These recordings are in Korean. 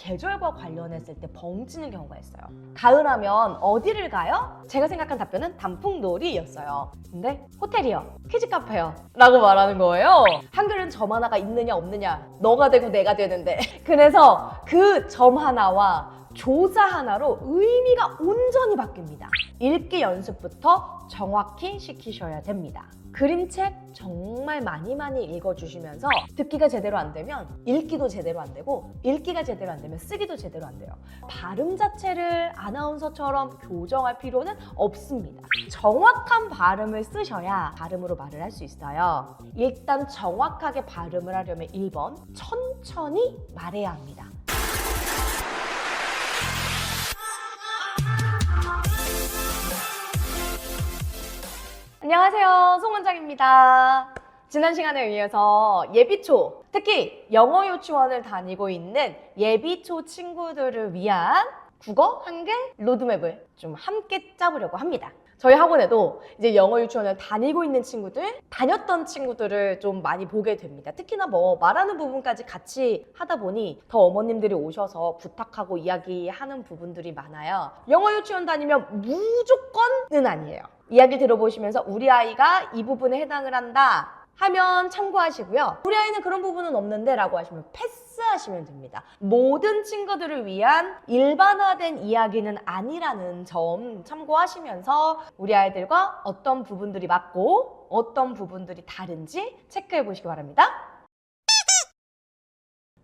계절과 관련했을 때 벙찌는 경우가 있어요. 가을하면 어디를 가요? 제가 생각한 답변은 단풍놀이였어요. 근데 호텔이요, 키즈카페요 라고 말하는 거예요. 한글은 점 하나가 있느냐 없느냐, 너가 되고 내가 되는데. 그래서 그 점 하나와 조사 하나로 의미가 온전히 바뀝니다. 읽기 연습부터 정확히 시키셔야 됩니다. 그림책 정말 많이 읽어주시면서 듣기가 제대로 안 되면 읽기도 제대로 안 되고, 읽기가 제대로 안 되면 쓰기도 제대로 안 돼요. 발음 자체를 아나운서처럼 교정할 필요는 없습니다. 정확한 발음을 쓰셔야 발음으로 말을 할 수 있어요. 일단 정확하게 발음을 하려면 1번, 천천히 말해야 합니다. 안녕하세요, 송원장입니다. 지난 시간에 이어서 예비초, 특히 영어 유치원을 다니고 있는 예비초 친구들을 위한 국어, 한글 로드맵을 좀 함께 짜보려고 합니다. 저희 학원에도 이제 영어 유치원을 다니고 있는 친구들, 다녔던 친구들을 좀 많이 보게 됩니다. 특히나 뭐 말하는 부분까지 같이 하다 보니 더 어머님들이 오셔서 부탁하고 이야기하는 부분들이 많아요. 영어 유치원 다니면 무조건은 아니에요. 이야기 들어보시면서 우리 아이가 이 부분에 해당을 한다 하면 참고하시고요. 우리 아이는 그런 부분은 없는데 라고 하시면 패스하시면 됩니다. 모든 친구들을 위한 일반화된 이야기는 아니라는 점 참고하시면서 우리 아이들과 어떤 부분들이 맞고 어떤 부분들이 다른지 체크해 보시기 바랍니다.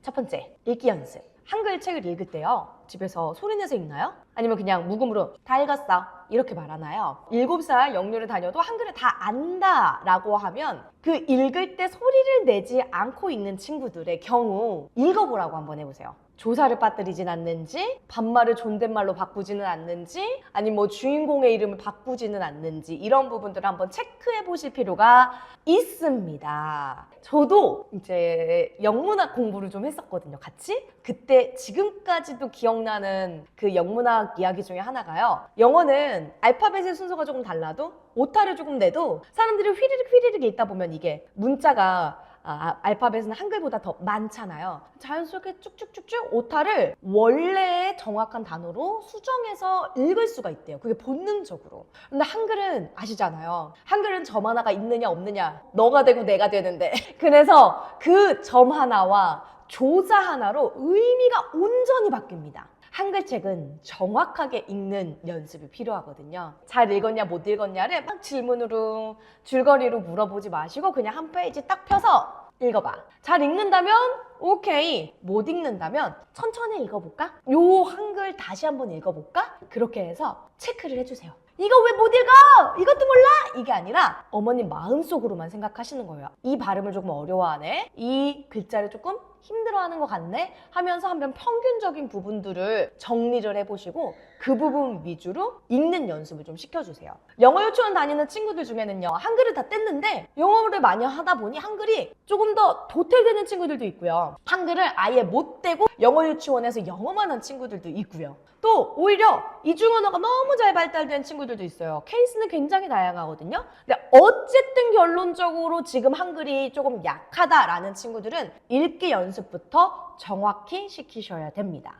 첫 번째, 읽기 연습. 한글 책을 읽을 때요, 집에서 소리내서 읽나요? 아니면 그냥 묵음으로 다 읽었어 이렇게 말하나요? 7살 영유를 다녀도 한글을 다 안다 라고 하면 그 읽을 때 소리를 내지 않고 읽는 친구들의 경우 읽어보라고 한번 해보세요. 조사를 빠뜨리진 않는지, 반말을 존댓말로 바꾸지는 않는지, 아니면 뭐 주인공의 이름을 바꾸지는 않는지, 이런 부분들을 한번 체크해 보실 필요가 있습니다. 저도 이제 영문학 공부를 좀 했었거든요, 같이. 그때 지금까지도 기억나는 그 영문학 이야기 중에 하나가요, 영어는 알파벳의 순서가 조금 달라도 오타를 조금 내도 사람들이 휘리릭 읽다 보면 이게 문자가 알파벳은 한글보다 더 많잖아요. 자연스럽게 쭉쭉쭉쭉 오타를 원래의 정확한 단어로 수정해서 읽을 수가 있대요. 그게 본능적으로. 근데 한글은 아시잖아요. 한글은 점 하나가 있느냐 없느냐, 너가 되고 내가 되는데. 그래서 그 점 하나와 조사 하나로 의미가 온전히 바뀝니다. 한글책은 정확하게 읽는 연습이 필요하거든요. 잘 읽었냐 못 읽었냐를 막 질문으로 줄거리로 물어보지 마시고 그냥 한 페이지 딱 펴서 읽어봐. 잘 읽는다면 오케이, 못 읽는다면 천천히 읽어볼까? 요 한글 다시 한번 읽어볼까? 그렇게 해서 체크를 해주세요. 이거 왜 못 읽어? 이것도 몰라? 이게 아니라 어머님 마음속으로만 생각하시는 거예요. 이 발음을 조금 어려워하네, 이 글자를 조금 힘들어하는 것 같네 하면서 한번 평균적인 부분들을 정리를 해보시고 그 부분 위주로 읽는 연습을 좀 시켜주세요. 영어 유치원 다니는 친구들 중에는요, 한글을 다 뗐는데 영어를 많이 하다 보니 한글이 조금 더 도태되는 친구들도 있고요, 한글을 아예 못 떼고 영어 유치원에서 영어만 한 친구들도 있고요, 또 오히려 이중언어가 너무 잘 발달된 친구들도 있어요. 케이스는 굉장히 다양하거든요. 근데 어쨌든 결론적으로 지금 한글이 조금 약하다라는 친구들은 읽기 연습부터 정확히 시키셔야 됩니다.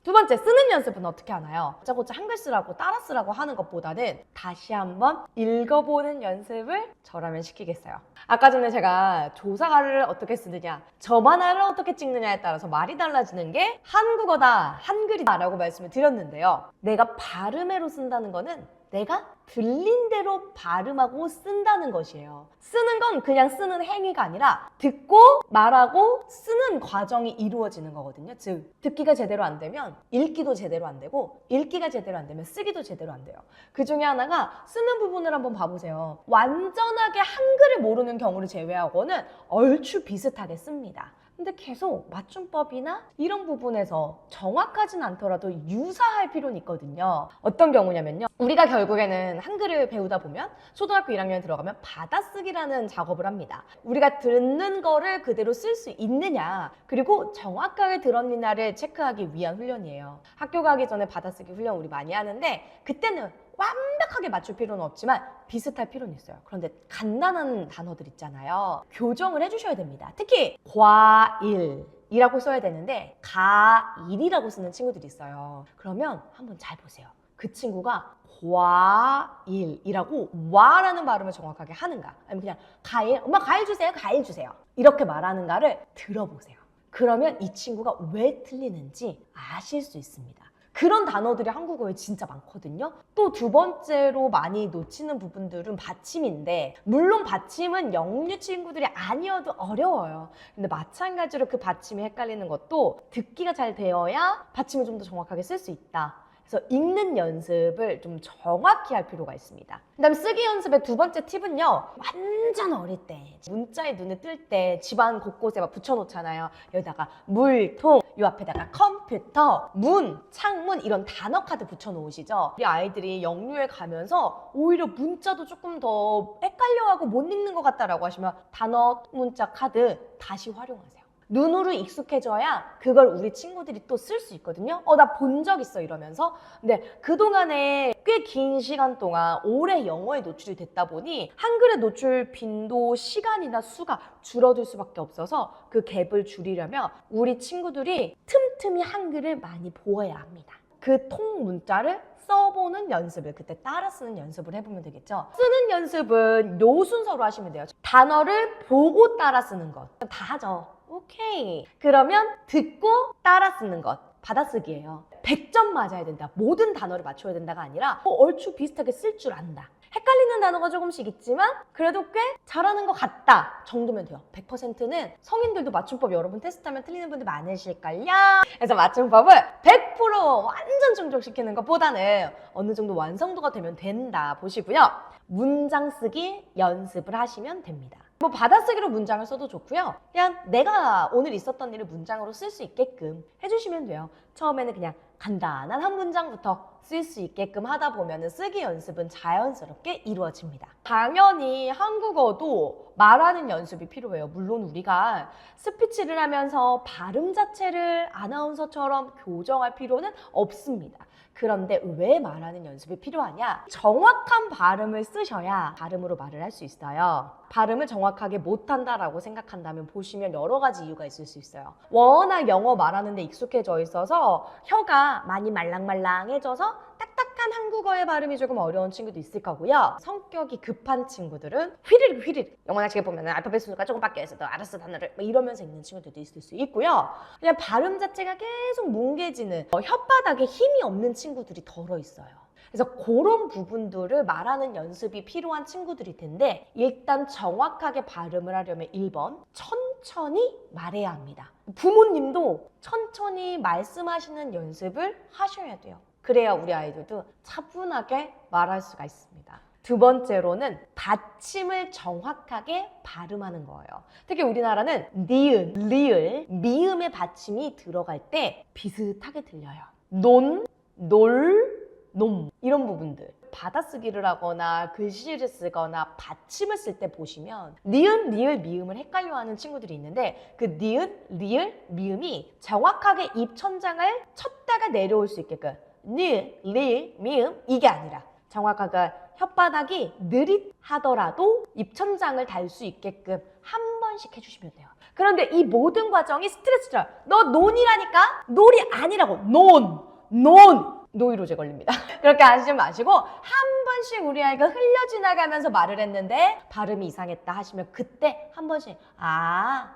두 번째, 쓰는 연습은 어떻게 하나요? 고짜고짜 한글 쓰라고 따라 쓰라고 하는 것보다는 다시 한번 읽어보는 연습을 저라면 시키겠어요. 아까 전에 제가 조사를 어떻게 쓰느냐, 점 하나를 어떻게 찍느냐에 따라서 말이 달라지는 게 한국어다, 한글이다 라고 말씀을 드렸는데요. 내가 발음으로 쓴다는 거는 내가 들린 대로 발음하고 쓴다는 것이에요. 쓰는 건 그냥 쓰는 행위가 아니라 듣고 말하고 쓰는 과정이 이루어지는 거거든요. 즉, 듣기가 제대로 안 되면 읽기도 제대로 안 되고, 읽기가 제대로 안 되면 쓰기도 제대로 안 돼요. 그 중에 하나가 쓰는 부분을 한번 봐보세요. 완전하게 한글을 모르는 경우를 제외하고는 얼추 비슷하게 씁니다. 근데 계속 맞춤법이나 이런 부분에서 정확하진 않더라도 유사할 필요는 있거든요. 어떤 경우냐면요, 우리가 결국에는 한글을 배우다 보면 초등학교 1학년에 들어가면 받아쓰기라는 작업을 합니다. 우리가 듣는 거를 그대로 쓸 수 있느냐, 그리고 정확하게 들었느냐를 체크하기 위한 훈련이에요. 학교 가기 전에 받아쓰기 훈련 우리 많이 하는데 그때는 완벽하게 맞출 필요는 없지만 비슷할 필요는 있어요. 그런데 간단한 단어들 있잖아요. 교정을 해주셔야 됩니다. 특히 과일이라고 써야 되는데 가일이라고 쓰는 친구들이 있어요. 그러면 한번 잘 보세요. 그 친구가 과일이라고 와라는 발음을 정확하게 하는가, 아니면 그냥 가일, 엄마 가일 주세요, 가일 주세요, 이렇게 말하는가를 들어보세요. 그러면 이 친구가 왜 틀리는지 아실 수 있습니다. 그런 단어들이 한국어에 진짜 많거든요. 또 두 번째로 많이 놓치는 부분들은 받침인데, 물론 받침은 영유 친구들이 아니어도 어려워요. 근데 마찬가지로 그 받침이 헷갈리는 것도 듣기가 잘 되어야 받침을 좀 더 정확하게 쓸 수 있다. 그래서 읽는 연습을 좀 정확히 할 필요가 있습니다. 그 다음 쓰기 연습의 두 번째 팁은요, 완전 어릴 때 문자에 눈에 뜰 때 집안 곳곳에 막 붙여놓잖아요. 여기다가 물통, 요 앞에다가 컴퓨터, 문, 창문, 이런 단어 카드 붙여놓으시죠. 우리 아이들이 영유에 가면서 오히려 문자도 조금 더 헷갈려하고 못 읽는 것 같다라고 하시면 단어 문자 카드 다시 활용하세요. 눈으로 익숙해져야 그걸 우리 친구들이 또 쓸 수 있거든요. 나 본 적 있어 이러면서. 근데 그동안에 꽤 긴 시간 동안 오래 영어에 노출이 됐다 보니 한글의 노출 빈도, 시간이나 수가 줄어들 수밖에 없어서 그 갭을 줄이려면 우리 친구들이 틈틈이 한글을 많이 보아야 합니다. 그 통 문자를 써보는 연습을, 그때 따라 쓰는 연습을 해보면 되겠죠. 쓰는 연습은 요 순서로 하시면 돼요. 단어를 보고 따라 쓰는 것 다 하죠. 오케이. 그러면 듣고 따라 쓰는 것 받아쓰기예요. 100점 맞아야 된다, 모든 단어를 맞춰야 된다가 아니라 얼추 비슷하게 쓸 줄 안다, 헷갈리는 단어가 조금씩 있지만 그래도 꽤 잘하는 것 같다 정도면 돼요. 100%는 성인들도 맞춤법 여러분 테스트하면 틀리는 분들 많으실걸요. 그래서 맞춤법을 100% 완전 충족시키는 것보다는 어느 정도 완성도가 되면 된다 보시고요. 문장 쓰기 연습을 하시면 됩니다. 뭐 받아쓰기로 문장을 써도 좋고요. 그냥 내가 오늘 있었던 일을 문장으로 쓸 수 있게끔 해주시면 돼요. 처음에는 그냥 간단한 한 문장부터 쓸 수 있게끔 하다 보면 쓰기 연습은 자연스럽게 이루어집니다. 당연히 한국어도 말하는 연습이 필요해요. 물론 우리가 스피치를 하면서 발음 자체를 아나운서처럼 교정할 필요는 없습니다. 그런데 왜 말하는 연습이 필요하냐? 정확한 발음을 쓰셔야 발음으로 말을 할 수 있어요. 발음을 정확하게 못한다라고 생각한다면 보시면 여러 가지 이유가 있을 수 있어요. 워낙 영어 말하는 데 익숙해져 있어서 혀가 많이 말랑말랑해져서 딱딱한 한국어의 발음이 조금 어려운 친구도 있을 거고요. 성격이 급한 친구들은 휘리릭 영어학식에 보면 알파벳 순서가 조금 바뀌어 있어도 알았어 단어를 이러면서 읽는 친구들도 있을 수 있고요. 그냥 발음 자체가 계속 뭉개지는, 혓바닥에 힘이 없는 친구들이 덜어 있어요. 그래서 그런 부분들을 말하는 연습이 필요한 친구들일 텐데, 일단 정확하게 발음을 하려면 1번 천천히 말해야 합니다. 부모님도 천천히 말씀하시는 연습을 하셔야 돼요. 그래야 우리 아이들도 차분하게 말할 수가 있습니다. 두 번째로는 받침을 정확하게 발음하는 거예요. 특히 우리나라는 니은, 리을, 미음의 받침이 들어갈 때 비슷하게 들려요. 논, 놀, 놈, 이런 부분들. 받아쓰기를 하거나 글씨를 쓰거나 받침을 쓸 때 보시면 니은, 리을, 미음을 헷갈려하는 친구들이 있는데, 그 니은, 리을, 미음이 정확하게 입천장을 쳤다가 내려올 수 있게끔 니은, 리을, 미음 이게 아니라 정확하게 혓바닥이 느릿하더라도 입천장을 달 수 있게끔 한 번씩 해주시면 돼요. 그런데 이 모든 과정이 스트레스죠. 너 논이라니까? 놀이 아니라고. 논. 노이로제 걸립니다. 그렇게 하시지 마시고 한 번씩 우리 아이가 흘려 지나가면서 말을 했는데 발음이 이상했다 하시면 그때 한 번씩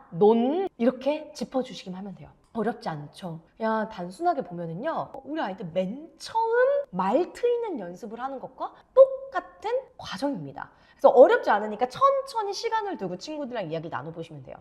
논 이렇게 짚어주시기만 하면 돼요. 어렵지 않죠? 그냥 단순하게 보면은요, 우리 아이들 맨 처음 말 트이는 연습을 하는 것과 똑같은 과정입니다. 그래서 어렵지 않으니까 천천히 시간을 두고 친구들이랑 이야기 나눠보시면 돼요.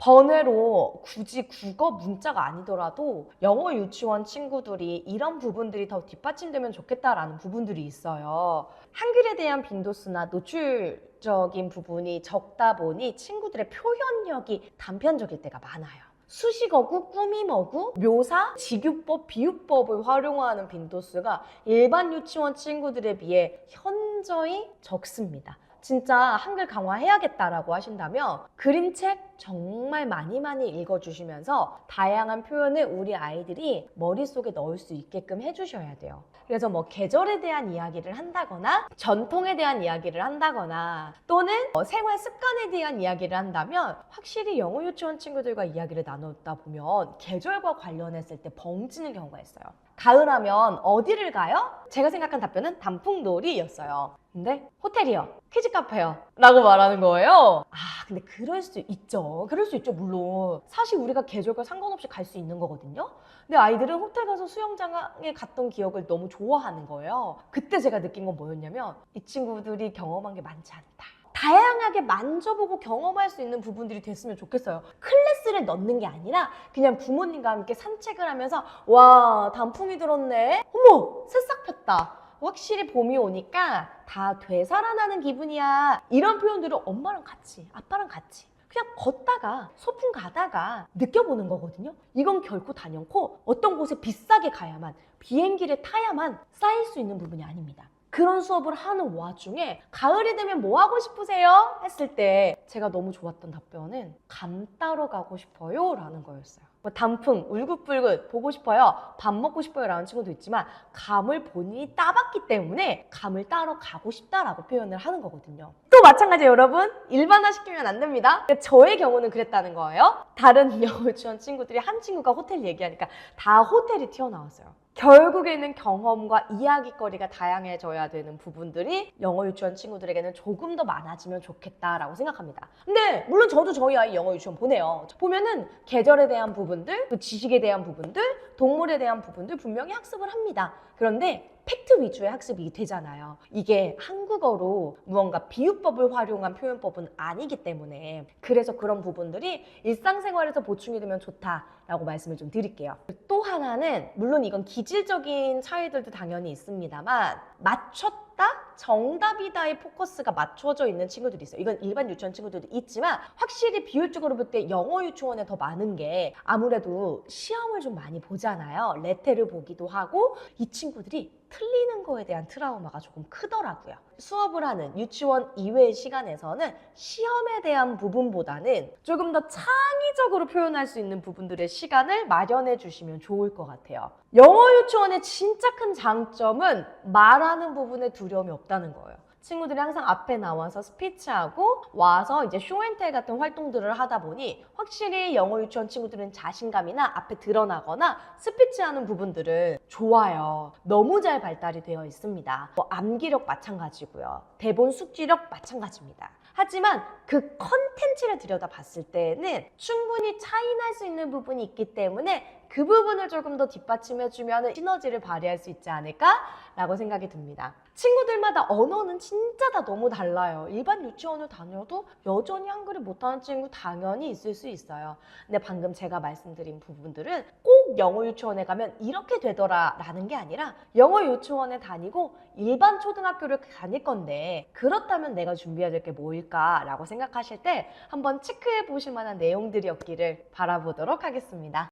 번외로 굳이 국어 문자가 아니더라도 영어 유치원 친구들이 이런 부분들이 더 뒷받침되면 좋겠다라는 부분들이 있어요. 한글에 대한 빈도수나 노출적인 부분이 적다 보니 친구들의 표현력이 단편적일 때가 많아요. 수식어구, 꾸밈어구, 묘사, 직유법, 비유법을 활용하는 빈도수가 일반 유치원 친구들에 비해 현저히 적습니다. 진짜 한글 강화해야겠다라고 하신다면 그림책 정말 많이 읽어주시면서 다양한 표현을 우리 아이들이 머릿속에 넣을 수 있게끔 해주셔야 돼요. 그래서 뭐 계절에 대한 이야기를 한다거나 전통에 대한 이야기를 한다거나 또는 생활 습관에 대한 이야기를 한다면 확실히 영어 유치원 친구들과 이야기를 나누다 보면 계절과 관련했을 때 벙찌는 경우가 있어요. 가을하면 어디를 가요? 제가 생각한 답변은 단풍놀이였어요. 근데 호텔이요, 키즈카페요 라고 말하는 거예요. 근데 그럴 수 있죠. 물론 사실 우리가 계절과 상관없이 갈 수 있는 거거든요. 근데 아이들은 호텔 가서 수영장에 갔던 기억을 너무 좋아하는 거예요. 그때 제가 느낀 건 뭐였냐면 이 친구들이 경험한 게 많지 않다. 다양하게 만져보고 경험할 수 있는 부분들이 됐으면 좋겠어요. 클래스를 넣는 게 아니라 그냥 부모님과 함께 산책을 하면서 와, 단풍이 들었네. 어머, 새싹 폈다. 확실히 봄이 오니까 다 되살아나는 기분이야. 이런 표현들을 엄마랑 같이, 아빠랑 같이 그냥 걷다가 소풍 가다가 느껴보는 거거든요. 이건 결코 단연코 어떤 곳에 비싸게 가야만, 비행기를 타야만 쌓일 수 있는 부분이 아닙니다. 그런 수업을 하는 와중에 가을이 되면 뭐 하고 싶으세요? 했을 때 제가 너무 좋았던 답변은 감 따러 가고 싶어요 라는 거였어요. 뭐 단풍, 울긋불긋 보고 싶어요, 밥 먹고 싶어요 라는 친구도 있지만 감을 본인이 따봤기 때문에 감을 따러 가고 싶다라고 표현을 하는 거거든요. 또 마찬가지예요, 여러분. 일반화시키면 안 됩니다. 저의 경우는 그랬다는 거예요. 다른 영어 유치원 친구들이 한 친구가 호텔 얘기하니까 다 호텔이 튀어나왔어요. 결국에는 경험과 이야기거리가 다양해져야 되는 부분들이 영어 유치원 친구들에게는 조금 더 많아지면 좋겠다라고 생각합니다. 근데 물론 저도 저희 아이 영어 유치원 보내요. 보면은 계절에 대한 부분들, 또 지식에 대한 부분들, 동물에 대한 부분들 분명히 학습을 합니다. 그런데 팩트 위주의 학습이 되잖아요. 이게 한국어로 무언가 비유법을 활용한 표현법은 아니기 때문에 그래서 그런 부분들이 일상생활에서 보충이 되면 좋다라고 말씀을 좀 드릴게요. 또 하나는 물론 이건 기질적인 차이들도 당연히 있습니다만 맞췄다? 정답이다의 포커스가 맞춰져 있는 친구들이 있어요. 이건 일반 유치원 친구들도 있지만 확실히 비율적으로 볼 때 영어 유치원에 더 많은 게 아무래도 시험을 좀 많이 보잖아요. 레테를 보기도 하고 이 친구들이 틀리는 거에 대한 트라우마가 조금 크더라고요. 수업을 하는 유치원 이외의 시간에서는 시험에 대한 부분보다는 조금 더 창의적으로 표현할 수 있는 부분들의 시간을 마련해 주시면 좋을 것 같아요. 영어 유치원의 진짜 큰 장점은 말하는 부분에 두려움이 없다는 거예요. 친구들이 항상 앞에 나와서 스피치하고 와서 이제 쇼앤텔 같은 활동들을 하다 보니 확실히 영어 유치원 친구들은 자신감이나 앞에 드러나거나 스피치하는 부분들은 좋아요. 너무 잘 발달이 되어 있습니다. 암기력 마찬가지고요. 대본 숙지력 마찬가지입니다. 하지만 그 컨텐츠를 들여다봤을 때는 충분히 차이날 수 있는 부분이 있기 때문에 그 부분을 조금 더 뒷받침해주면 시너지를 발휘할 수 있지 않을까라고 생각이 듭니다. 친구들마다 언어는 진짜 다 너무 달라요. 일반 유치원을 다녀도 여전히 한글을 못하는 친구 당연히 있을 수 있어요. 근데 방금 제가 말씀드린 부분들은 꼭 영어 유치원에 가면 이렇게 되더라 라는 게 아니라 영어 유치원에 다니고 일반 초등학교를 다닐 건데 그렇다면 내가 준비해야 될 게 뭐일까 라고 생각하실 때 한번 체크해 보실 만한 내용들이었기를 바라보도록 하겠습니다.